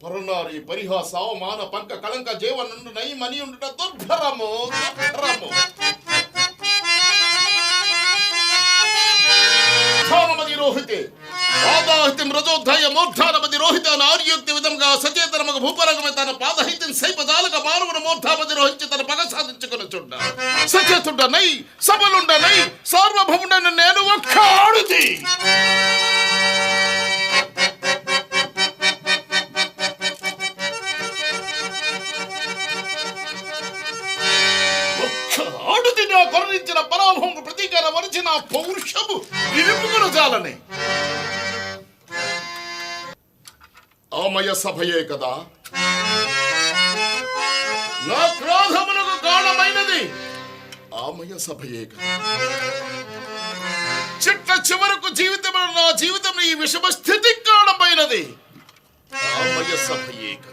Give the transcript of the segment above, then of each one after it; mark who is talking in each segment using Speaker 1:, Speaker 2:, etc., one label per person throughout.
Speaker 1: పరునారి పరిహాస అవమాన పంక కళంక జీవనుండు నై మని ఉండుట దుర్భరము దుర్భరము. ధానమది రోహితే పాదహితం రజోధ్యాయ మూర్ధానమది రోహిత ఆర్యోక్తి విధంగా సచేతనముగా భూపరంగమే తన పాదహితం సైపదాలక మానవుని మూర్ధామది రోహించి తన పగ సాధించుకుని చుండ సచేతుండనై సబలుండనై సార్వభౌముడను నేను ఒక్క ఆడుతి. కొరనించిన పరాభవం ప్రతీకార వరచిన పౌరుషము విలుపుకును జాలని. ఆమయ సభయే కదా నా క్రోధమునకు కారణమైనది. ఆమయ సభయే కదా చిట్ట చివరకు జీవితం నా జీవితం ఈ విషమ స్థితికి కారణమైనది. ఆమయ సభయే కదా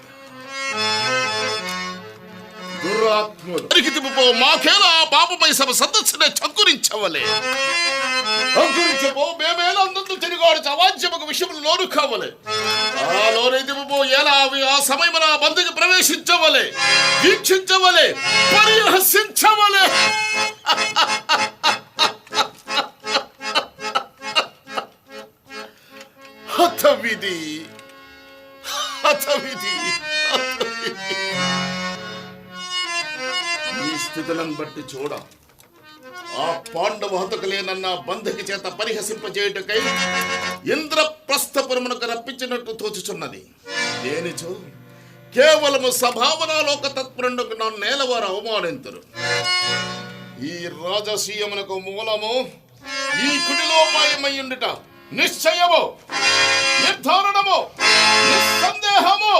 Speaker 1: దురాత్ములు అరిగితిపో మాకేలా పాపమై సభ సదస్సునే చంకురించవలే. అంకురించబో మేమేలా అందందు తిరిగాడు అవాంఛమకు విషయములు లోను కావలే. ఆ లోనైతిపో ఎలా అవి ఆ సమయమున ఆ బంధుకి ప్రవేశించవలే, వీక్షించవలే, పరిహసించవలే. హతవిధి హతవిధి. స్థితులను బట్టి చూడ ఆ పాండవ హతకులేనన్న బంధుకి చేత పరిహసింపజేయుటకై ఇంద్రప్రస్థపురమునకు రప్పించినట్టు తోచుచున్నది. దేనిచో కేవలము సభావనాలోక తత్పరుండుకు నా నేలవారు అవమానింతురు. ఈ రాజసీయమునకు మూలము ఈ కుటిలోపాయమయ్యుండుట నిశ్చయము, నిర్ధారణము, నిస్సందేహము.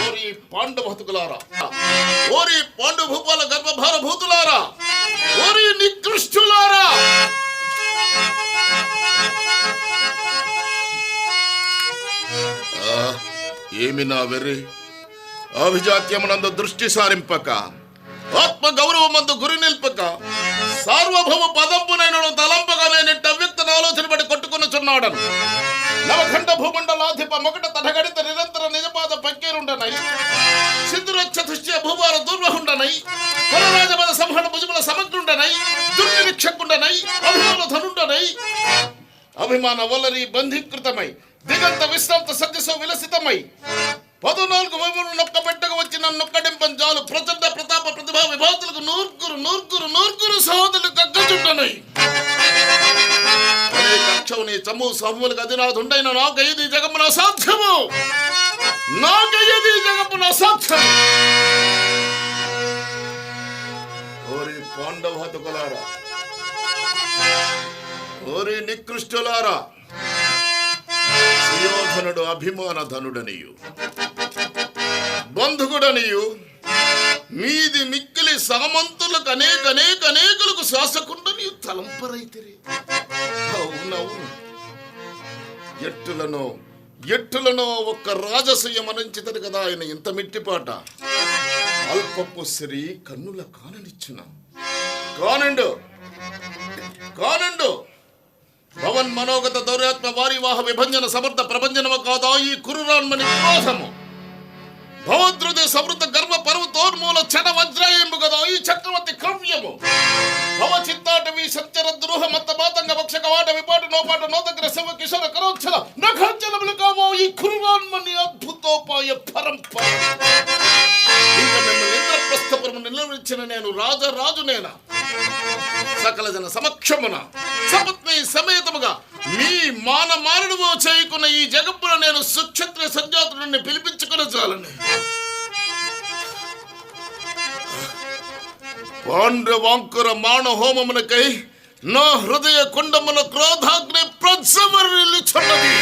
Speaker 1: ఓరి పాండవ హతుకులారా, ఓరి పాండు భూపాల గర్భభార భూతులారా, ఓరి నికృష్టులారా, ఏమి నా వెర్రి అభిజాత్యమునందు దృష్టి సారింపక, ఆత్మ గౌరవమందు గురి నిల్పక, సార్వభౌమ పదంపునైన తలంపగా నేనిట్ట అవ్యక్త ఆలోచన పడి కొట్టుకునిచున్నాడను. నవఖండ భూమండలాధిప మొకట తడగడిత నిరంతర నిజపాద పక్కేరుండనై, సింధురక్షతుష్య భూభార దూర్వహుండనై, పరరాజపద సంహరణ భుజముల సమగ్రుండనై, దుర్నిరీక్షకుండనై, అభిమాన ధనుండనై, అభిమాన వల్లరి బంధీకృతమై, దిగంత విశ్రాంత సత్యసో విలసితమై, 14 వైపులు నొక్క పెట్టకు వచ్చిన నొక్కడింపంచాలు ప్రచండ ప్రతాప ప్రతిభా విభాతులకు నూర్గురు నూర్గురు నూర్గురు సహోదరులు కగ్గచుండనై, కక్షవుని చమ్ము సమూలకు అధినాథుండైన నాకయ్యది జగమున అసాధ్యము, నాకయ్యది జగమున అసాధ్యము. ఓరి పాండవ హతుకులారా, ఓరి నికృష్టులారా, సుయోధనుడు అభిమాన ధనుడనియు బంధుగుడనియు మీది మిక్కిలి సామంతులకు అనేకులకు శాసకుండనియు తలంపరైతిరి. అవునవును, ఎట్టులను ఒక్క రాజసూయమనంచితని కదా ఆయన ఇంత మిట్టిపాట. అల్పపు శ్రీ కన్నుల కాననిచ్చున కానండు భవన్ మనోగత దౌర్యాత్మ వారివాహ విభంజన సమర్థ ప్రభంజనము కాదా ఈ కురురాన్మని క్రోధము. భవద్రుది సమృద్ధ గర్వ పర్వతోన్మూల చన వజ్రాయంబు కదా ఈ చక్రవర్తి క్రవ్యము. భవ చిత్తాటవి సంచర ద్రోహ మత్త మాతంగ వక్షక వాట విపాటు నోపాట నోదగ్ర శివ కిశోర కరోచ్చల నఖాచలములు కావో ఈ కురురాన్మని అద్భుతోపాయ పరంపర. ఇంకా మిమ్మల్ని ఇంద్రప్రస్థపురము నిలవరించిన నేను రాజునేనా సకల జన సమక్షమున సపత్ని సమేతముగా మీ మానమానుడువో చేయకున్న ఈ జగప్పున నేను సుక్షత్రియ సంజాతుడిని పిలిపించుకుని చాలని. పాండవాంకుర మాన హోమమునకై నా హృదయ కుండముల క్రోధాగ్ని ప్రజ్వరిల్లుచున్నది.